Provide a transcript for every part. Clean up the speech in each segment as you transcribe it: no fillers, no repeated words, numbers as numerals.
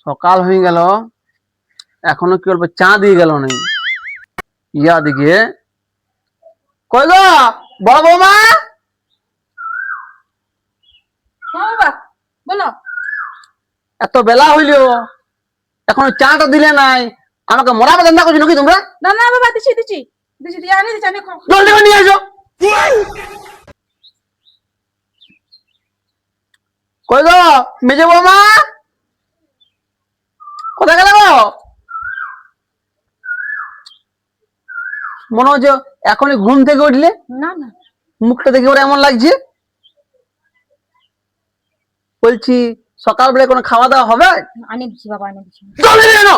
সকাল হয়ে গেল, এখনো কি বলবো, চা দিয়ে গেল নাই। ইয়া দিকে কই গো বড় বৌমা, বলো। এত বেলা হইল এখনো চাটা দিলে নাই, আমাকে মরাবে ধান্দা করছো নাকি তোমরা? না না বাবা, দিছি দিছি দিছি, দিয়ে আনি দিছি, আনি খাও। জলদি করে নিয়ে আসো। কই গো মেজে বৌমা, কোথায় গেল গো? মনে হচ্ছে এখনই ঘুম থেকে উঠলে। না না, মুখটা দেখে ওরা এমন লাগছে। বলছি সকালবেলা কোনো খাওয়া দাওয়া হবে? আনি দিছি বাবা, আনি দিছি। জলদি নিয়ে এনো।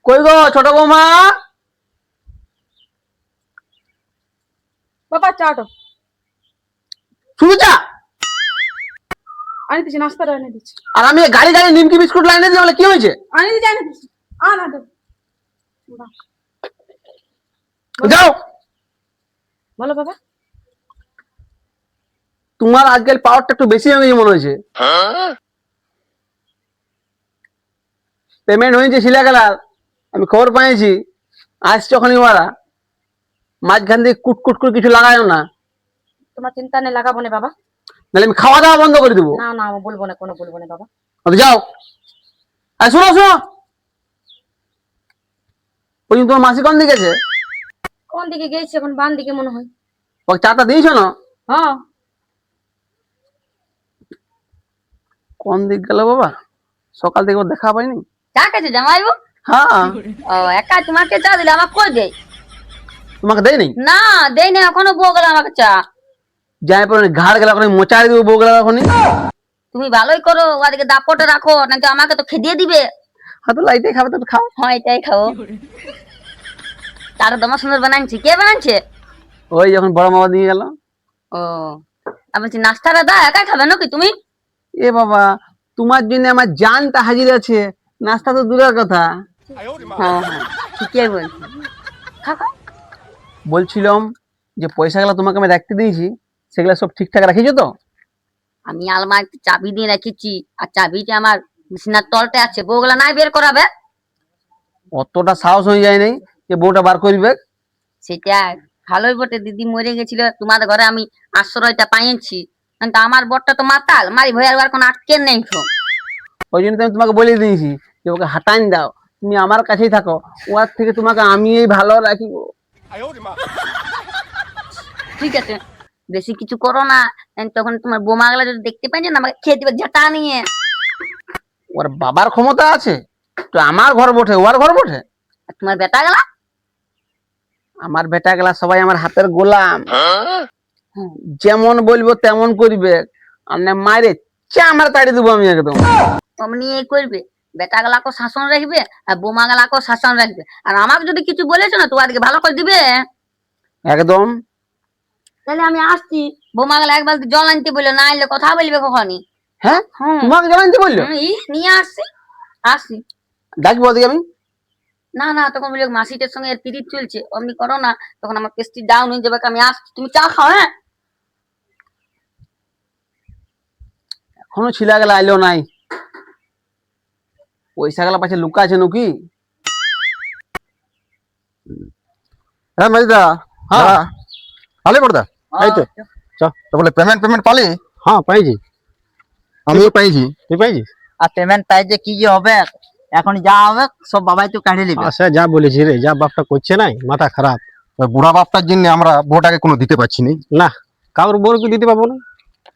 কই গো ছোট বৌমা? বাবা চাটো শুধু চা? আনি দিছি, নাস্তাটা আনি দিছি। আর আমি গাড়ি গাড়ি নিমকি বিস্কুট লাইনে দিয়ে বলে কি হয়েছে? আনি দিছি, আনি দিছি। না দেব। যাও। বলো বাবা। তোমার আজকাল পাওয়ারটা একটু বেশি হয়ে গেছে মনে হয়েছে। পেমেন্ট হয়েছে শিলাগেলার, আমি খবর পাইছি। আজ যখনই ওরা মাঝখান দিয়ে কুটকুট করে কিছু লাগায়ও না, তোমার চিন্তা নেই, লাগাবো না বাবা। নাহলে আমি খাওয়া দাওয়া বন্ধ করে দেবো। না না, আমি বলবো না, কোনো বলবো না বাবা। যাও। আর শোনো শোনো, ওই তোমার মাসি কোন দিকে আছে? কোন দিকে গেছে এখন? বাম দিকে মনে হয়। ওকে চাটা দিয়েছো না? হ্যাঁ। কোন দিক গেল বাবা? সকাল থেকে ওর দেখা পাইনি। চা খেয়েছে জামাইবু? হ্যাঁ। ও একা তোমাকে চা দিলে, আমাকে কই দেয়? তোমাকে দেয় নি? না দেই না, এখনো বউ গেল আমাকে চা। যাই পরে ঘাড় গেলা ওখানে মোচাই দিব, বউ গেলা ওখানে। তুমি ভালোই করো, ওদিকে দাপটে রাখো, নাকি আমাকে তো খেদিয়ে দিবে। হয়তো লাইটাই খাবে, তো খাও। হ্যাঁ এটাই খাও। তার দমা সুন্দর বানাইছে, কে বানাইছে? ওই যখন বড় মামা দিয়ে গেল। ও আমি বলছি নাস্তাটা দা, একাই খাবে নাকি তুমি? এ বাবা, তোমার জন্য আমার জানটা হাজির আছে, নাস্তা তো দূরের কথা। হ্যাঁ হ্যাঁ ঠিকই বলছি। খা খা। বলছিলাম যে পয়সাগুলো তোমাকে আমি রাখতে দিয়েছি, সেগুলো সব ঠিকঠাক রাখিছো তো? আমি আলমারিতে চাবি দিয়ে রেখেছি, আর চাবিটা আমার বিছানার তলতে আছে, বউগুলা নাই বের করাবে। অতটা সাহস হয়ে যায় নাই যে বউটা বার করবে। সেটা ভালোই বটে, দিদি মরে গেছিল, তোমাদের ঘরে আমি আশ্রয়টা পাইছি। কিন্তু আমার বরটা তো মাতাল, মারি ভয়ের আর কোনো আটকে নেই তো। ওই জন্য তো আমি তোমাকে বলে দিয়েছি যে ওকে হাঁটাইন দাও, তুমি আমার কাছেই থাকো, ওর থেকে তোমাকে আমি ভালো রাখিব। ঠিক আছে, বেশি কিছু করো না, তখন তোমার বোমাগুলা যদি দেখতে পাই না, আমাকে খেয়ে দিবে ঝাঁটা নিয়ে। ওর বাবার ক্ষমতা আছে তো আমার ঘর বটে, ওর ঘর বটে? আর তোমার বেটা গেলা? আমার বেটা গেলা সবাই আমার হাতের গোলাম, যেমন বলবো তেমন করবে। আর না মারে চামড়া তাড়িয়ে দেবো আমি একদম। অমনি এই করবে, বেটা গেলাকে শাসন রাখবে আর বোমা গেলাকে শাসন রাখবে। আর আমাকে যদি কিছু বলেছো না, তো আজকে ভালো করে দিবে একদম। তাহলে আমি আসছি। বোমা গেলা এক বালতি জল আনতে বললো, না এলে কথা বলবে কখনই। হ্যাঁ তোমাকে জানাইতে বললো? নিয়ে আসছি, আসছি। ডাকবো ওদিকে আমি। না না, তখন বললো মাসিটার সঙ্গে এর পিরিত চলছে, অমনি করো না, তখন আমার পেস্টি ডাউন হয়ে যাবে। আমি আসছি, তুমি চা খাও। হ্যাঁ এখনো ছিলা গেলা আইলো নাই, পয়সা গেলা পাশে লুকা আছে নাকি? হ্যাঁ মাইদা। হ্যাঁ ভালো পড়দা। এই তো তো বলে পেমেন্ট পালি? হ্যাঁ পাইছি। আমিও পাইছি। তুই পাইছিস? আর পেমেন্ট পাইছে কি যে হবে, এখন যা হবে সব বাবাই তো কাঢ়ে নিবে। আচ্ছা যা বলেছি রে, যা বাপটা করছে নাই, মাথা খারাপ। ওই বুড়া বাপটার জন্য আমরা বউটাকে কোনো দিতে পারছি না। না কারোর বউকে দিতে পারবো না।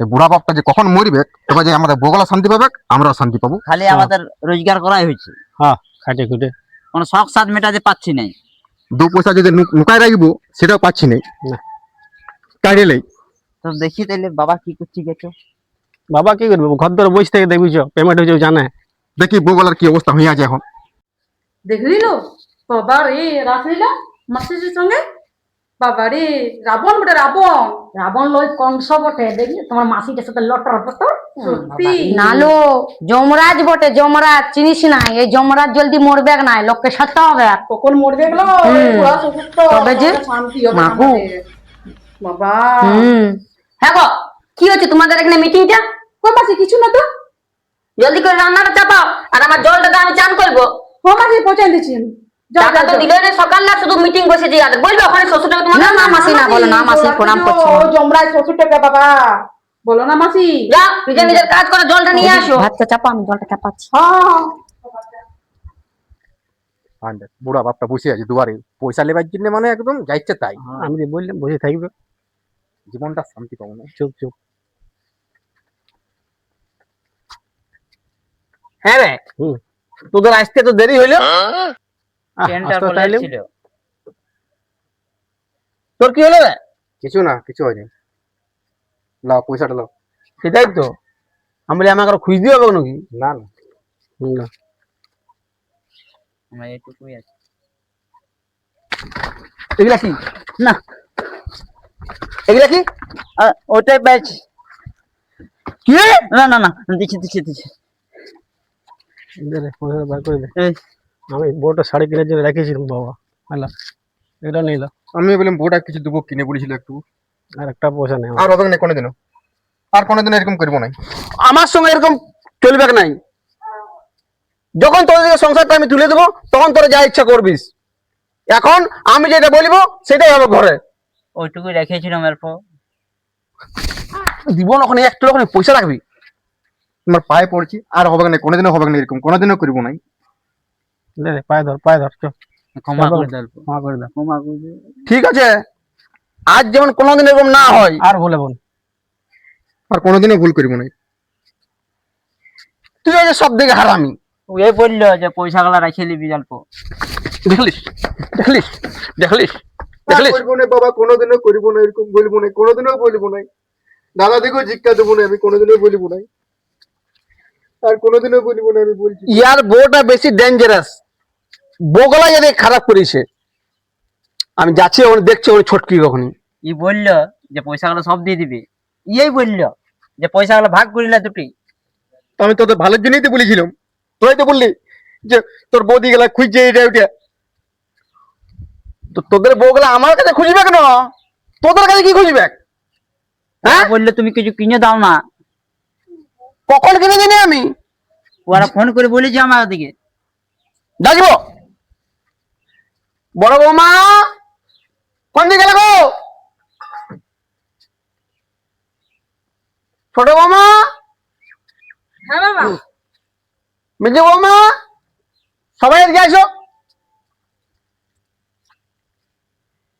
এই বুড়া বাপটা যে কখন মরবে, তবে যে আমাদের বউগুলা শান্তি পাবে, আমরাও শান্তি পাবো। খালি আমাদের রোজগার করাই হয়েছে, হ্যাঁ খাটে খুটে কোনো শখ সাদ মেটাতে পাচ্ছি নাই। দু পয়সা যদি লুকায় রাখবো সেটাও পাচ্ছি না, কাঢ়েলেই। তো দেখি তাহলে বাবা কি করছি গেছো। বাবা কি করবে, ঘর ধরে বসে থেকে দেখবি পেমেন্ট হয়েছে জানে। দেখি বউগুলার কি অবস্থা হয়ে আছে এখন। দেখলি লো বাবা রে, রাসলীলা মাসির সঙ্গে। বাবারে রাবণ বটে রাবণ। রাবণ লয় কংস বটে, দেখি তোমার মাসিটার সাথে লটর পটর। সত্যি নালো যমরাজ বটে, যমরাজ চিনিস না? এই যমরাজ জলদি মরবে না, লোককে সাথে হবে। কখন মরবে এগুলো? ওরা চতুর্থ, তবে যে শান্তি হবে মাগো। আমাদের। বাবা হ্যাঁ গো, কি হচ্ছে তোমাদের এখানে মিটিংটা? কই মাসি কিছু না তো। জলদি করে রান্নাটা চাপাও, আর আমার জলটা তো আমি চান করবো। ও মাসি পৌঁছাই দিচ্ছি আমি। যাও, টাকা যাও, তো যাও। দিলে না, সকাল না শুধু মিটিং বসেছি, আর বলবে ওখানে শ্বশুরটাকে তোমার না, না, মাসি না বলো না, মাসি প্রণাম করছি। ও জমরাজ শ্বশুরটাকে বাবা বলো না মাসি। যাও নিজের নিজের কাজ করে জলটা নিয়ে আসো। ভাতটা চাপা, আমি জলটা চাপাচ্ছি। হ্যাঁ আর দেখ, বুড়া বাপটা বসে আছে দুয়ারে, পয়সা লেবার জন্য মানে একদম যাইছে তাই। আমি যে বললাম বসে থাকবে, জীবনটা শান্তি পাবো না। চুপ চুপ। হ্যাঁ রে, তোদের আসতে তো দেরি হইলো। আসতে চাইলেও। তোর কি হলো রে? কিছু না, কিছু হয়নি। লাও পয়সাটা লাও। সেটাই তো আমি বলি, আমাকে আরো খুঁজ দিয়ে হবে নাকি? না না, না। আমার এইটুকুই আছে। এগুলা কি? না, এগুলা কি? ওটাই ব্যাচ। কি? না না না, দিচ্ছি দিচ্ছি দিচ্ছি। দে রে, পয়সা বার করে দে। এই, আমি বউটা শাড়ি কেনার জন্য রেখেছিলাম বাবা, হ্যালো এটা নিল, আমি বললাম বউটা কিছু দেবো, কিনে বলেছিল একটু। আর একটা পয়সা নেই। আর হবে না কোনোদিনও, আর কোনোদিন এরকম করবো না। আমার সঙ্গে এরকম চলবে নাই। যখন তোদের সংসারটা আমি তুলে দেবো, তখন তোরা যা ইচ্ছা করবিস। এখন আমি যেটা বলবো সেটাই হবে ঘরে। ওইটুকুই রেখেছিলাম, এরপর দিব না, ওখানে একটু ওখানে পয়সা রাখবি। তোমার পায়ে পড়ছি, আর হবে না কোনোদিনও, হবে না এরকম কোনোদিনও করবো না। দে রে, পায়ে ধর, পায়ে ধর, চল। ক্ষমা করে দেব। ক্ষমা করে দাও। ক্ষমা করে দেব। ঠিক আছে, আজ যেমন কোনোদিন এরকম না হয় আর বলে বোন, আর কোনোদিনও ভুল করবো না। তুই ওই যে সব দিকে হারামি। ওই বললো যে পয়সাগুলা রেখে নিবি অল্প। দেখলিস দেখলিস দেখলিস আর দেখলিস। করবো না বাবা, কোনোদিনও করবো না এরকম, বলবো না, কোনোদিনও বলবো না। দাদা দেখো শিক্ষা দেবো না, আমি কোনোদিনও বলবো না, আর কোনোদিনও বলবো না, আমি বলছি। ইয়ার বউটা বেশি ডেঞ্জারাস, বগলা যদি খারাপ করেছে। আমি যাচ্ছি, ওখানে দেখছি ওখানে ছটকি কখনই। ই বললো যে পয়সাগুলো সব দিয়ে দিবি। ইয়েই বললো যে পয়সাগুলো ভাগ করিলা দুটি। আমি তোদের ভালোর জন্যই তো বলেছিলাম। তোরাই তো বললি যে তোর বৌদি গেলা খুঁজছে এটা ওইটা। তো তোদের বউগুলা আমার কাছে খুঁজবে কেন? তোদের কাছে কি খুঁজবে? হ্যাঁ, বললো তুমি কিছু কিনে দাও না। কখন কিনে দিনি আমি? ওরা ফোন করে বলেছে আমার দিকে। ডাকবো বড় বৌমা, কোন দিকে গেলে গো? ছোট বৌমা, হ্যাঁ বাবা মেজো বৌমা, সবাই এদিকে আসো।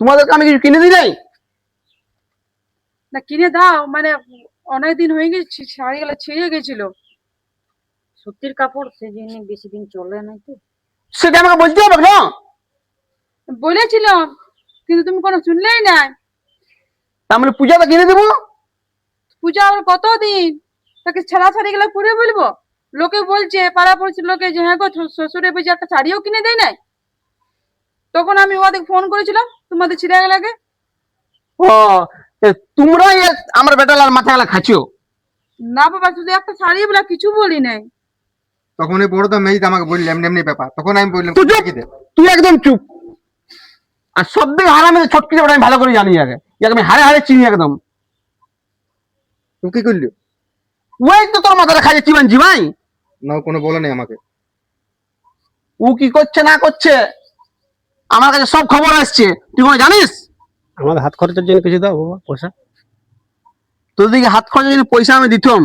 তোমাদেরকে আমি কিছু কিনে দিই নাই? না কিনে দাও, মানে অনেকদিন হয়ে গেছে, শাড়িগুলো ছিঁড়ে গেছিল। সুতির কাপড় সেই জন্য বেশি দিন চলে নাই তো। সেটা আমাকে বলতে হবে না? বলেছিলাম কিন্তু তুমি কোনো শুনলেই নাই। তার মানে পূজাটা কিনে দেবো। পূজা আবার কতদিন, তাকে ছেঁড়া শাড়ি গুলো পরে বলবো? লোকে বলছে পাড়া পড়ছে লোকে যে হ্যাঁ গো শ্বশুরের বেজে একটা শাড়িও কিনে দেয় নাই। তখন আমি ওদের ফোন করেছিলাম তোমাদের ছিঁড়ে গেলে। ও, তোমরাই আমার বেটালার মাথা গেলা খাচ্ছো। না বাবা, শুধু একটা শাড়ি বলে কিছু বলি নাই। তখন এই বড় তো মেয়ে আমাকে বললি এমনি এমনি ব্যাপার, তখন আমি বললাম তুই চুপ, কি দে। তুই একদম চুপ। আর সব দিকে হারামে ছটকি যাবে, আমি ভালো করে জানি। আগে ইয়াকে আমি হারে হারে চিনি একদম। তুই কি করলি? ওই তো তোর মাথাটা খাইছে চিবানছি ভাই। না কোনো বলে নাই আমাকে। ও কি করছে না করছে আমার কাছে সব খবর আসছে, তুই কোনো জানিস? আমাদের হাত খরচের জন্য কিছু দাও বাবা পয়সা। তোর দিকে হাত খরচের জন্য পয়সা আমি দিতাম,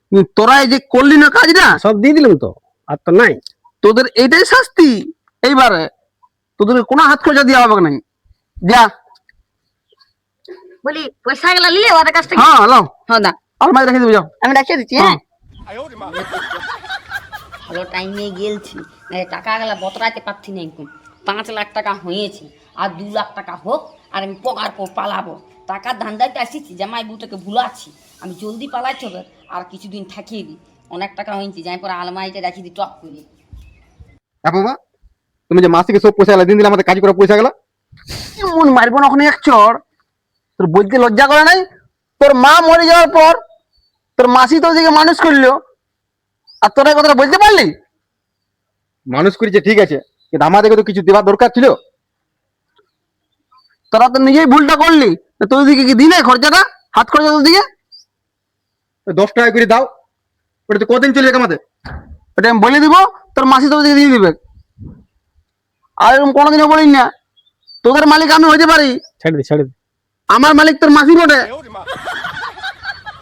কিন্তু তোরা এই যে করলি না কাজটা, সব দিয়ে দিলাম তো, আর তো নাই। তোদের এইটাই শাস্তি। এইবারে তোদের কোনো হাত খরচা দেওয়া হবে নাই। যা। বলি পয়সা গুলা নিলে ওদের কাছ থেকে। হ্যাঁ লাও, হ্যাঁ দা, আলমারি রেখে দেবে, যাও। আমি রাখিয়ে দিচ্ছি। হ্যাঁ, ভালো টাইম নিয়ে গেলছি, টাকা গেলা বতরাইতে পারছি না। এখন 5 লাখ টাকা হয়েছে, আর 2 লাখ টাকা হোক, আর আমি পগার পর পালাবো। টাকার ধান্দাইতে আসিছি, জামাই বউটাকে ভুলাচ্ছি। আমি জলদি পালাইতে হবে, আর কিছুদিন থাকিয়ে দিই। অনেক টাকা হয়েছে, যাই পরে আলমারিতে রাখি দিই টপ করে। হ্যাঁ বাবা, তুমি যে মাসিকে সব পয়সা গেলা দিন দিলে, আমাদের কাজ করা পয়সা গেলা। এমন মারবো না ওখানে এক চড়, তোর বলতে লজ্জা করে নাই? তোর মা মরে যাওয়ার পর তোর মাসি তোর দিকে মানুষ করলো, আর তোরা এই কথাটা বলতে পারলি? মানুষ করেছে ঠিক আছে, কিন্তু আমাদেরকে তো কিছু দেওয়ার দরকার ছিল। তোরা তো নিজেই ভুলটা করলি। তোর দিকে কি দিলে খরচাটা, হাত খরচা তোর দিকে? 10 টাকা করে দাও, ওটা তো কদিন চলে যাবে আমাদের। ওটা আমি বলে দিব, তোর মাসি তোর দিকে দিয়ে দিবে। আর এরকম কোনোদিনও বলিস না। তোদের মালিক আমি হতে পারি, ছেড়ে দে ছেড়ে দে। আমার মালিক তোর মাসি বটে,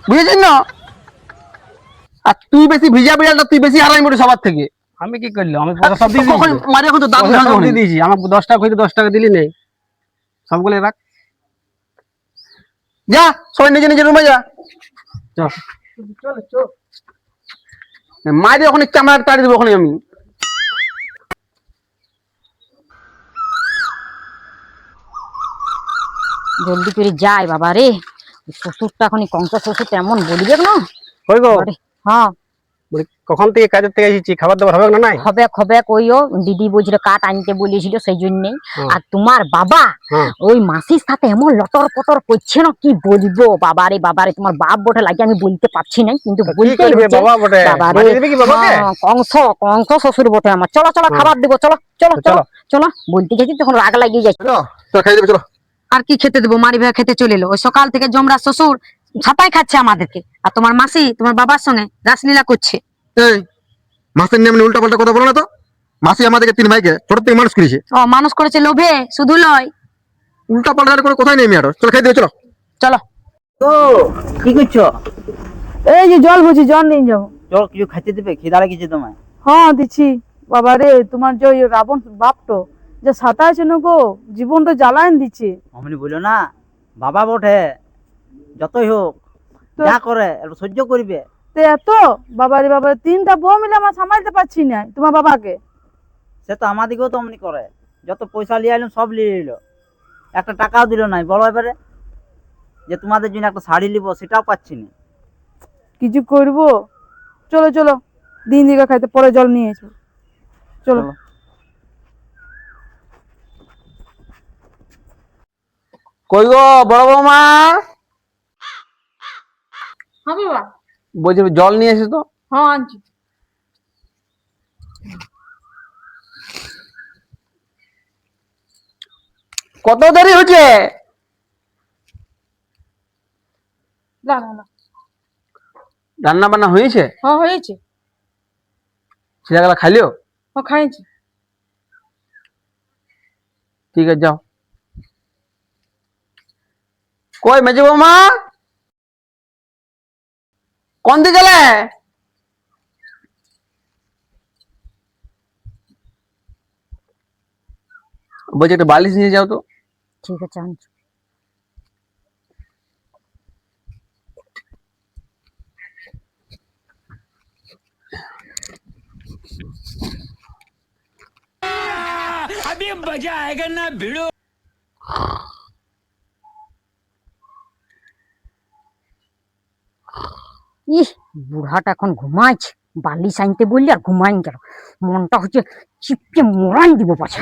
বুঝেছিস না? আর তুই বেশি ভিজা বিড়ালটা তুই বেশি হারাই বটে সবার থেকে। আমি কি করলাম? আমি পয়সা সব দিয়ে কখন দিয়েছি। মারি এখন তো দাম পয়সা সব ভাঙবে দিয়ে দিয়েছি। আমার 10 টাকা হইতে 10 টাকা দিলি নেই, সবগুলো রাখ। যা সবাই নিজে নিজের রুমে যা। চল। মারি ওখানে চামড়া টাড়ি দেবো ওখানে আমি। জলদি করে যাই বাবা রে, শ্বশুরটা এখন কংস শ্বশুর তেমন বলিবে না। কই গো? বাবারে, হ্যাঁ বলি, কখন থেকে কাজের থেকে এসেছি, খাবার দাবার হবে না? নাই হবে হবে, কইও দিদি বলছিল কাঠ আনতে বলেছিল সেই জন্যই। হুম। আর তোমার বাবা হ্যাঁ। ওই মাসির সাথে এমন লটর পটর করছে না, কি বলবো বাবারে বাবারে। তোমার বাপ বটে লাগে আমি বলতে পারছি না, কিন্তু কি বলতে করবে বাবা বটে? মারিয়ে দিবে কি বাবাকে? কংস কংস শ্বশুর বটে আমার। চলো চলো খাবার দিব, চলো চলো চলো চলো। বলতে গেছি তখন রাগ লাগিয়ে যাচ্ছে। চলো চলো খাই দেবে, চলো। আর কি খেতে দেবো? মারি ভাই খেতে চলে এলো, ওই সকাল থেকে জমরা শ্বশুর ছাপাই খাচ্ছে আমাদেরকে, আর তোমার মাসি তোমার বাবার সঙ্গে রাসলীলা করছে। এই মাসের নামে উল্টা পাল্টা কথা বলো না তো। মাসি আমাদেরকে 3 ভাইকে ছোট থেকে মানুষ করেছে, ও মানুষ করেছে লোভে, শুধু লয়। উল্টা পাল্টা কোনো কথাই নেই মেয়ের। চলো খাই দেবে, চলো। চলো। তো কি করছো? এই যে জল বুঝি, জল নিয়ে যাবো। চল কিছু খাইতে দেবে, খিদা লেগেছে তোমায়। হ্যাঁ দিচ্ছি। বাবা রে, তোমার যে ওই রাবণ বাপটো যে সাতাইছে না গো, জীবনটা জ্বালায়ন দিচ্ছে। অমনি বললো না, বাবা বটে, যতই হোক তো- যা করে একটু সহ্য করবে। তো এত বাবারে বাবারে, 3টা বউ মিলে আমার সামালতে পারছি না তোমার বাবাকে। সে তো আমাদিকেও তো অমনি করে, যত পয়সা লিয়ে আইলাম সব লিয়ে এলো, একটা টাকাও দিল নাই। বলো এবারে যে তোমাদের জন্য একটা শাড়ি নিবো, সেটাও পাচ্ছি না। কিছু করবো? চলো চলো, দিন দিকে খাইতে পরে জল নিয়ে এসো। চলো। চলো। কই গো বড় বৌমা? হ্যাঁ বাবা। বলছি জল নিয়ে এসে তো। হ্যাঁ আনছি। কত দেরি হচ্ছে? না না না, রান্না বান্না হয়েছে? হ্যাঁ হয়েছে। সেটাগুলা খাইলেও? হ্যাঁ খাইছি। ঠিক আছে যাও। কই মেজে বৌমা, কোন দিকে গেলে? বলছি একটা বালিশ নিয়ে যাও তো। ঠিক আছে আনছি। ইহ, বুড়াটা এখন ঘুমাইছে, বালিশ আনতে বললি আর ঘুমাইন গেল। মনটা হচ্ছে চিপকে মোড়াই দিব পাছে।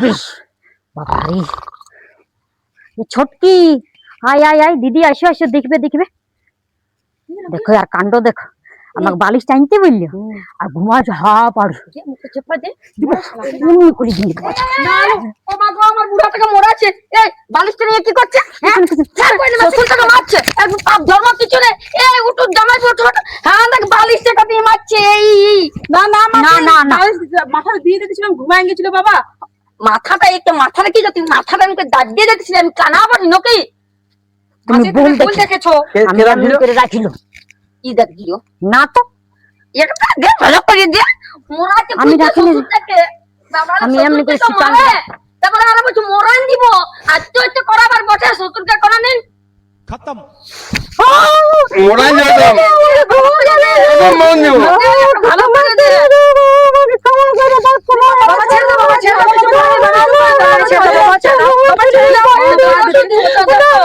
বেশ বাবারে, এ ছোটকি, আয় আয় আয়, দিদি আসো আসো, দেখবে দেখবে। দেখো আর কাণ্ড দেখো, আমাকে বালিশ টানতে বললি আর ঘুমাচ্ছে। হা পারু এমনি করে দিয়ে দেবো। ও মা গো, আমার বুড়াটাকে মোড়াচ্ছে। এই বালিশটা নিয়ে কি করছে? হ্যাঁ শ্বশুরটাকে মারছে, একদম পাপ ধর্ম কিছু নেই। এই উঠু জামাই উঠু। হ্যাঁ দেখ বালিশটা দিয়ে মারছে। এই না না না, না, না। মাথা দিয়ে দিয়েছিলাম, ঘুমাই গেছিল বাবা। মাথাটা একটা মাথাটা কি যাতে মাথাটা আমি দাবিয়ে যাচ্ছিলাম, আমি কানা পারি নাকি? তুমি আজকে ভুল ভুল দেখেছো। দেখেছো। আমি এমনি করে রাখিল কি দেখছিও? না তো, এটা দে ভালো করে দে। মোড়াচ্ছে আমি বুঝতে রাখিনি। শ্বশুরটাকে। বাবা, আমি এমনি করে শ্বশুরকে তো শিকার মারে। তারপরে আর বলছি মোড়ান দিব। আত্য আত্য করাবার বটে, শ্বশুরকে করা নিন। মোড়াই যাও তো। একদম মন দিব। ভালো করে দে। বাবা ছেড়ে দাও, বাবা ছেড়ে দাও, বাবা ছেড়ে দাও, বাবা ছেড়ে দাও, বাবা ছেড়ে দাও, বাবা ছেড়ে দাও।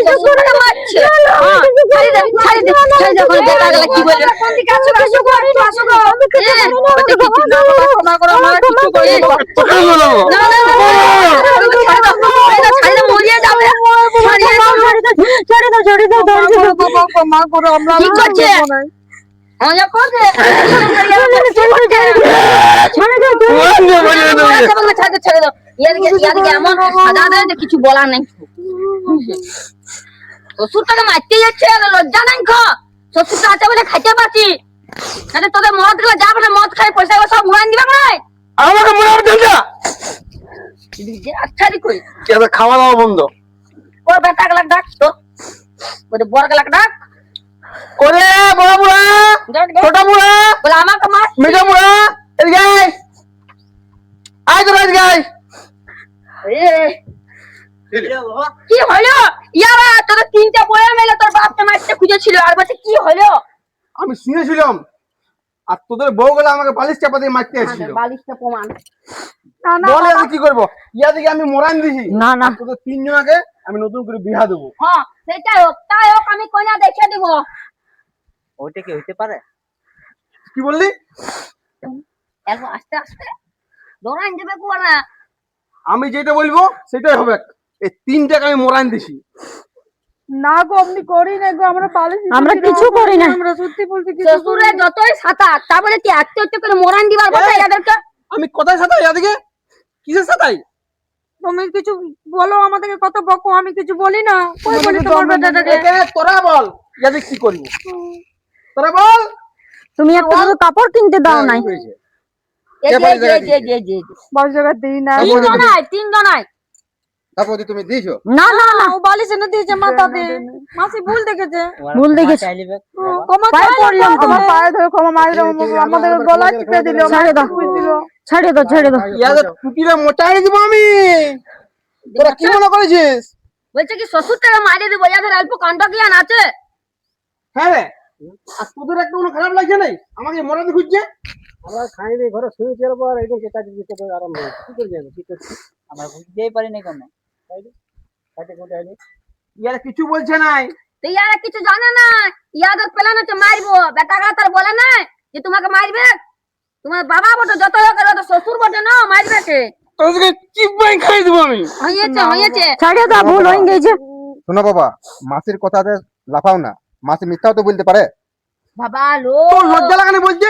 শ্বশুরটা মারছে। হ্যাঁ, ছাড়ি দে, ছাড়ি দে, ছাড়ি দে, ওখানে দেখা গেল কি বলে। কোন দিকে আসো, আসো গো, একটু আসো গো। ওটা কিছু না, বাবা, ক্ষমা করো, আমার কিছু করিনি। পকড়ে বলো। না, না, না, ছেড়ে দাও। ছেড়ে দাও ধৈর্য ধরো। বাবা ক্ষমা করো আমরা কি করছে? মজা করছে ছেড়ে দাও ছেড়ে দাও ইয়াদিকে এমন সাজা দেয় যে কিছু বলার নেই। শ্বশুরটাকে মারতে যাচ্ছে আর লজ্জা নাই শ্বশুরটা আছে বলে খাইতে পারছি তাহলে তোদের মদ গুলো যাবে না মদ খাই পয়সা সব উড়ান দিবে না আমাকে মনে হবে না আচ্ছা কই কেন খাওয়া দাওয়া বন্ধ ওর বেটা গেলা ডাক তো ওরে বড় গেলা ডাক করে বড় বুড়া ছোট বুড়া বলে আমাকে মার মেজো বুড়া এদিকে আয়। আয় তো এদিকে আয়। কি হলো ইয়ারা তোদের তিনটা বয়া মেলে তোর বাপকে মারতে খুঁজেছিল আর বলছে কি হলো আমি শুনেছিলাম আর তোদের বউগুলো আমাকে বালিশ চাপা দিয়ে মারতে আসছিল বালিশটা প্রমাণ বলে আমি কি করবো ইয়াদিকে আমি মোরান দিছি না না আর তোদের তিনজনকে আমি নতুন করে বিহা দেবো হ্যাঁ সেটাই হোক তাই হোক আমি কইনা দেখে দিব ওইটা কি হইতে পারে? কি বললি এখন আস্তে আস্তে দৌড়ান যাবে কোনা আমি যেটা বলবো সেটাই হবে এই তিনটাকে আমি মোরান দিছি না গো আপনি করি না গো আমরা পালিশ আমরা কিছু করি না। আমরা সত্যি বলতে কিছু শ্বশুরে যতই সাঁতার তা বলে কি একটু একটু করে মোরান দিবার কথা এদেরকে আমি কোথায় সাথে ইয়াদিকে কিসের সাথে তুমি কিছু বলো আমাদেরকে কত বকো আমি কিছু বলি না কই বলি তোমার বেটাটাকে এখানে তোরা বল ইয়াদিকে কি করবো তোরা বল তুমি একটা শুধু কাপড় কিনতে দাও নাই এই যে বাস জায়গা দিই না তিনজন নাই তারপর তুমি দিয়েছো না না না ও বালিশ এনে দিয়েছে মাথাতে মাসি ভুল দেখেছে ভুল দেখেছি। ক্ষমা পায়ে চাইলাম পড়লাম তোমার তোমার। পায়ে ধরে ক্ষমা মারি দাও আমাদের গলায় চিপে দিল ছেড়ে দাও। ছেড়ে দাও ছেড়ে দাও ইয়াদের টুটিটা মোটাই দিব আমি তোরা কি মনে করেছিস বলছে কি শ্বশুরটাকে মারিয়ে দিব ইয়াদের অল্প কাণ্ড জ্ঞান আছে হ্যাঁ রে আর তোদের একটা কোনো খারাপ লাগছে নাই আমাকে মরাতে খুঁজছে আমরা খাই দিয়ে ঘরে শুয়েছি আর পর একদম কেটে দিতে তো আরাম নেই কি করে যাবে কি করছি আমরা বুঝতেই পারি না কেন কাটে কোটে আইনি ইয়ার কিছু বলছে নাই তো ইয়ারা কিছু জানে না ইয়াদের প্ল্যান হচ্ছে মারবো বেটা তার বলে না যে তোমাকে মারবে তোমার বাবা বটে যত হোক আর তো শ্বশুর বটে না মারবে কে তোদেরকে চিপাই খাই দেবো আমি হয়েছে ছেড়ে দাও ভুল হয়ে গেছে শোনো বাবা মাসির কথাতে লাফাও না মাসি মিথ্যাও তো বলতে পারে বাবা লো তোর লজ্জা লাগানি বলছে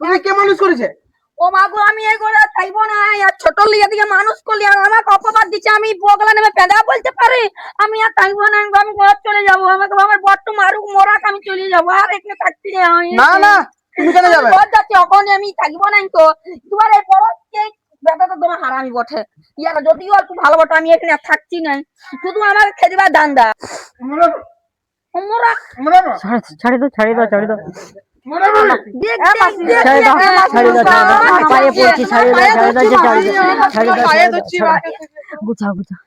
তোদের কে মানুষ করেছে ও মাগো আমি এই করে চাইবো না আর ছোট লিয়া দিকে মানুষ করলি আর আমাকে অপবাদ দিচ্ছে আমি বগলা নেমে পেঁদা বলতে পারি আমি আর চাইবো না আমি ঘর চলে যাবো আমাকে আমার বট্ট মারুক মরাক আমি চলে যাবো আর এখানে থাকতে না না তুমি কেন যাবে ঘর যাচ্ছি এখন আমি থাকবো না তো তোমার এই বড় বেটা তো তোমার হারামি বটে ইয়ারা যদিও একটু ভালো বটে আমি এখানে আর থাকছি না শুধু আমার খেদিবার দান্দা মরা ছেড়ে দাও ছেড়ে দাও ছেড়ে দাও দেখ ছেড়ে দাও ছেড়ে দাও পায়ে পড়ছি ছেড়ে দাও ছেড়ে দাও ছেড়ে দাও গুছাও গুছাও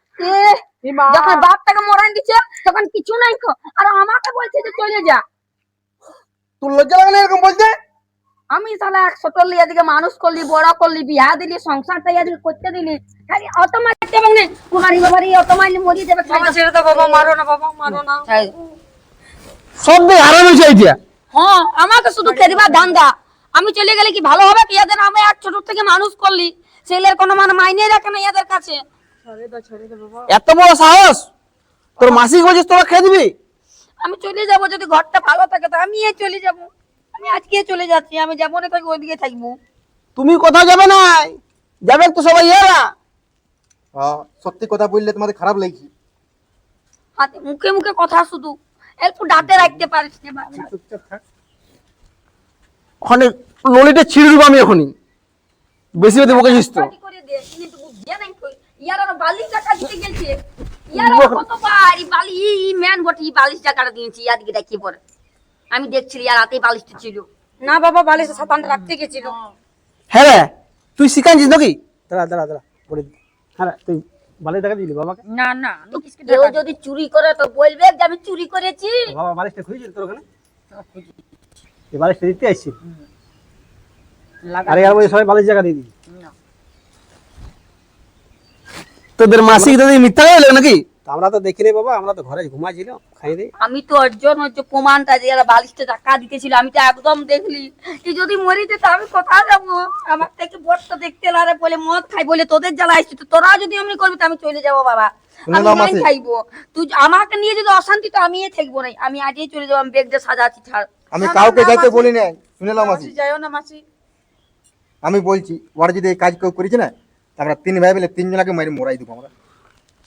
যখন বাপটাকে মরান দিচ্ছে তখন কিছু নাই তো আর আমাকে বলছে যে চলে যা তোর লজ্জা লাগানি এরকম বলছে আমি শালা এক ছোট লিয়া দিকে মানুষ করলি বড় করলি বিয়া দিলি সংসারটা ইয়াদিকে করতে দিলি খালি অত মারতে এবং না কুমারি বাবারি অত মারলি মরি যাবে ছেড়ে দাও বাবা মারো না বাবা মারো না সব দিক হারাম হয়েছে এইটা হ্যাঁ আমাকে শুধু খেদিবার ধান্দা আমি চলে গেলে কি ভালো হবে কি ইয়াদের আমি এক ছোট থেকে মানুষ করলি ছেলের কোনো মানে মাইনে রাখে না ইয়াদের কাছে এত বড় সাহস তোর মাসি বলছিস তোরা খেয়ে দিবি আমি চলে যাব যদি ঘরটা ভালো থাকে তো আমি চলে যাব আমি আজকে চলে যাচ্ছি আমি যাবো না তাই ওইদিকে থাকবো তুমি কোথাও যাবে না যাবে তো সবাই এরা সত্যি কথা বললে তোমাদের খারাপ লাগছে হাতে মুখে মুখে কথা শুধু একটু ডাতে রাখতে পারিস না বাবা ওখানে ললিটা ছিঁড়ে দেবো আমি এখনই বেশি বেশি বকেছিস তো পার্টি করে দে কিন্তু বুঝিয়া নাই কই ইয়ারা বালিশ টাকা দিতে গেছে ইয়ারা কত পারি বালি ম্যান বটি বালিশ টাকাটা দিয়েছি ইয়াদিকে দেখি পরে আমি দেখছিলি আর রাতেই বালিশটা ছিল না বাবা বালিশ সাতানটা রাখতে গেছিল হ্যাঁ রে তুই শিখাইছিস নাকি দাঁড়া দাঁড়া দাঁড়া বলে দি হ্যাঁ তুই বালিশ টাকা দিলি বাবাকে না না আমি কিসকে কেউ যদি চুরি করে তো বলবে যে আমি চুরি করেছি বাবা বালিশটা খুঁজেছিল তোর ওখানে এই বালিশটা দিতে আসছি আরে আর বলি সবাই বালিশ জায়গা দিয়ে দিই তোদের মাসিক দাদি মিথ্যা হয়ে গেল নাকি তা আমরা তো দেখি রে বাবা আমরা তো ঘরে ঘুমাইছিলাম খাই দিই আমি তো অর্জন হচ্ছে প্রমাণটা যে এরা বালিশটা টাকা দিতেছিল আমি তো একদম দেখলি কি যদি মরি যেত আমি কোথায় যাবো আমার থেকে বটটা দেখতে লারে বলে মদ খাই বলে তোদের জ্বালা আসছি তো তোরা যদি এমনি করবি তো আমি চলে যাবো বাবা শুনে আমি নাও নাই মাসি। থাকবো। তুই আমাকে নিয়ে যদি অশান্তি তো আমি থাকবো না, আমি আজই চলে যাবো, আমি ব্যাগটা সাজাচ্ছি, ছাড়। আমি না, না, কাউকে না, যাইতে মাসি। বলি নাই, শুনে নাও মাসি। মাসি যাইও না মাসি। আমি বলছি ওরা যদি এই কাজ কেউ করেছে না, আমরা 3 ভাই মিলে 3 জনকে মারি মরাই দেবো আমরা।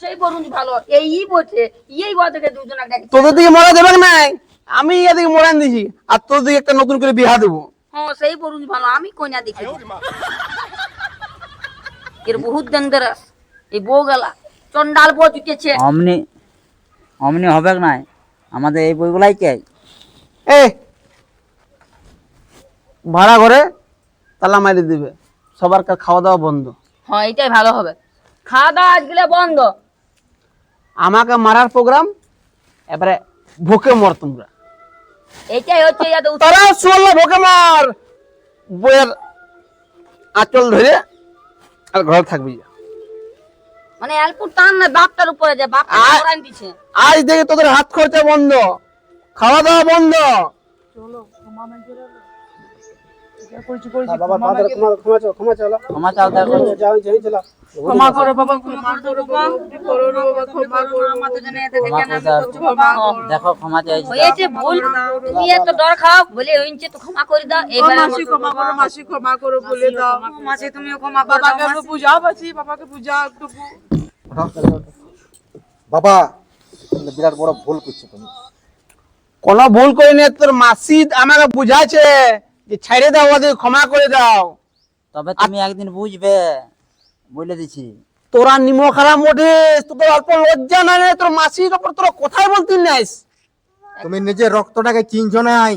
সেই বরুণ ভালো, এই বলছে, এই বলছে দুজন ডাকি। তোদের দিকে মরা দেবে নাই, আমি এদিকে মরান দিছি, আর তোর দিকে একটা নতুন করে বিহা দেবো। হ্যাঁ সেই বরুণ ভালো, আমি কন্যা দেখি। এর বহুত ডেঞ্জারাস এই বউ গেলা, চন্ডাল বউ জুটেছে। অমনি অমনি হবে নাই, আমাদের এই বইগুলাই চাই। এ ভাড়া ঘরে তালা মারি দিবে, সবার খাওয়া দাওয়া বন্ধ। হ্যাঁ এটাই ভালো হবে, খাওয়া দাওয়া আজকে বন্ধ। আমাকে মারার প্রোগ্রাম, এবারে ভোকে মর তোমরা। এটাই হচ্ছে ইয়াদের উত্তর। তারা শুনলো ভোকে মার, বইয়ের আঁচল ধরে আর ঘরে থাকবি। মানে অল্প টান না বাপটার উপরে যায়, বাপ ওরান দিছে। আজ থেকে তোদের হাত খরচা বন্ধ, খাওয়া দাওয়া বন্ধ। বাবা ক্ষমা চাও। ক্ষমা চাও, দেখো যাও যাই চলো। ক্ষমা করো বাবা, ক্ষমা করো বাবা, করো না বাবা, ক্ষমা করো আমাদের জন্য এত ক্ষমা কেন করে দাও। ক্ষমা করো। দেখো ক্ষমা চাইছি। হয়েছে ভুল, তুমি এত ডর খাও বলে হইছে তো ক্ষমা করে দাও। ও এবারে মাসি ক্ষমা করো, মাসি ক্ষমা করো বলে দাও। মাসি তুমিও ক্ষমা করো, বাবাকে একটু বুঝাও, মাসি বাবাকে বুঝাও একটু। বাবা তুমি বিরাট বড় ভুল করছো তুমি। কোন ভুল করিনি, তোর মাসি আমাকে বুঝাচ্ছে যে ছেড়ে দাও, ওদের ক্ষমা করে দাও। তবে তুমি একদিন বুঝবে, বলে দিছি। তোরা নিমো খারাপ মোটিস, তোদের অল্প লজ্জা নাই রে, তোর মাসির ওপর তোরা কোথায় বলতি নাইস। তুমি নিজের রক্তটাকে চিনছো নাই।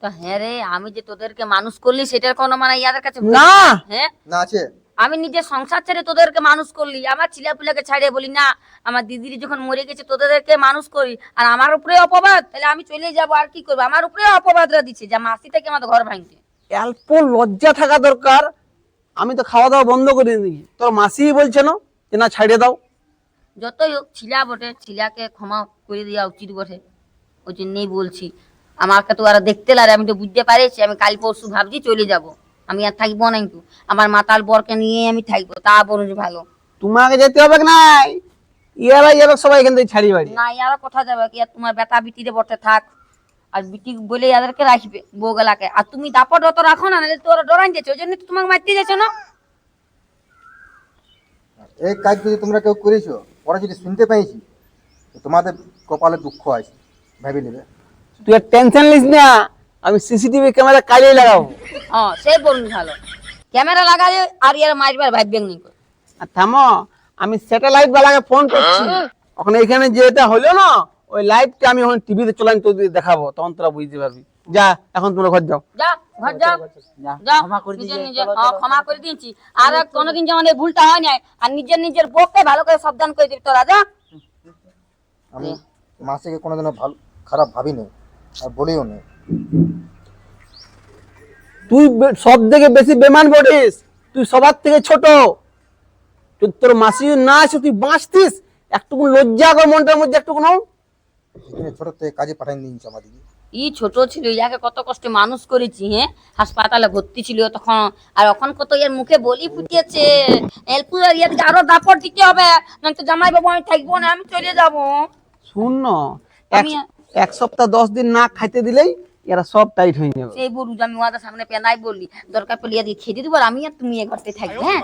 তো হ্যাঁ রে, আমি যে তোদেরকে মানুষ করলি সেটার কোনো মানে ইয়াদের কাছে না। হ্যাঁ, না আছে আমি নিজের সংসার ছেড়ে তোদেরকে মানুষ করলি, আমার ছেলেপুলেকে ছাড়িয়ে বলি না আমার দিদির যখন মরে গেছে তোদেরকে মানুষ করি, আর আমার উপরে অপবাদ, তাহলে আমি চলে যাব আর কি করবো? আমার উপরে অপবাদরা দিচ্ছে যে মাসি থেকে আমাদের ঘর ভাঙতে। অল্প লজ্জা থাকা দরকার। আমি তো খাওয়া দাওয়া বন্ধ করে দিই, তোর মাসি বলছে না যে না ছাড়িয়ে দাও। যতই হোক ছিলা বটে, ছিলাকে ক্ষমা করে দেওয়া উচিত বটে, ওই জন্যই বলছি। আমাকে তো আর দেখতে লাগে, আমি তো বুঝতে পারছি, আমি কাল পরশু ভাবছি চলে যাব, আমি আর থাকবো না, কিন্তু আমার মাতাল বরকে নিয়ে আমি থাকবো, তা বলুন ভালো। তোমাকে যেতে হবে নাই, ইয়ারা ইয়ারা সবাই এখান থেকে ছাড়ি বাড়ি। না ইয়ারা কোথা যাবে কি, আর তোমার বেটা বিটিরে বটে থাক, আর বিটি বলে এদেরকে রাখবে বউগুলাকে, আর তুমি দাপট অত রাখো না, নাহলে তোরা ডরাই যাচ্ছে, ওই জন্য তো তোমাকে মারতে যাচ্ছ না। এই কাজ যদি তোমরা কেউ করেছো, ওরা যদি শুনতে পাইছি, তো তোমাদের কপালে দুঃখ আছে, ভেবে নেবে। তুই আর টেনশন নিস না, আমি সিসিটিভি ক্যামেরা কালিয়ে লাগাবো। হ্যাঁ সে বলুন ভালো, ক্যামেরা লাগালে আর ইয়ার মারবার ভাববেন নি। আর থামো, আমি স্যাটেলাইট বালাকে ফোন করছি, ওখানে এখানে যেটা হলো না, ওই লাইভটা আমি এখন টিভিতে চলান তোদের দেখাবো, তখন তোরা বুঝতে পারবি। যা এখন তোমরা ঘর যাও। যা ঘর যাও, যা, যাও ক্ষমা করে নিজে দিয়েছি, নিজে। চলো, হ্যাঁ চলো। ক্ষমা করে দিয়েছি, আর কোনোদিন যেমন এই ভুলটা হয় নাই, আর নিজের বউকে ভালো করে সাবধান করে দিবি তোরা, যা। আমি মাসিকে কোনোদিনও ভালো খারাপ ভাবিনি আর বলিও নি। তুই সব থেকে বেশি বেমান বটিস, তুই সবার থেকে ছোট। তুই তোর মাসি না আছে, তুই বাঁচতিস, একটুকু লজ্জা কর মনটার মধ্যে একটুকু নাও। এখানে ছোট থেকে কাজে পাঠাই দিয়েছি আমাদেরকে। ই ছোট ছিল, ইয়াকে কত কষ্টে মানুষ করেছি, হ্যাঁ হাসপাতালে ভর্তি ছিল তখন, আর এখন কত এর মুখে বলি ফুটিয়েছে, এলপুর ইয়াকে আরো দাপট দিতে হবে, নয়তো জামাই বাবু আমি থাকবো না, আমি চলে যাবো। শুন না, আমি- এক সপ্তাহ 10 দিন না খাইতে দিলেই এরা সব টাইট হয়ে যাবে। সেই বলু আমি ওদের সামনে পেনাই বললি, দরকার পড়লে ইয়াকে খেতে দিব, আর আমি আর তুমি এ ঘরতে থাকবে। হ্যাঁ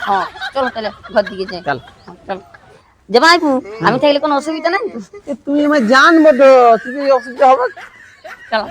হ্যাঁ চলো তাহলে ঘর দিকে যাই। চল। হ্যাঁ, চলো জামাইবু, আমি থাকলে কোনো অসুবিধা নাই তো? তুই আমার জান বটো, তুই অসুবিধা হবে। চলো।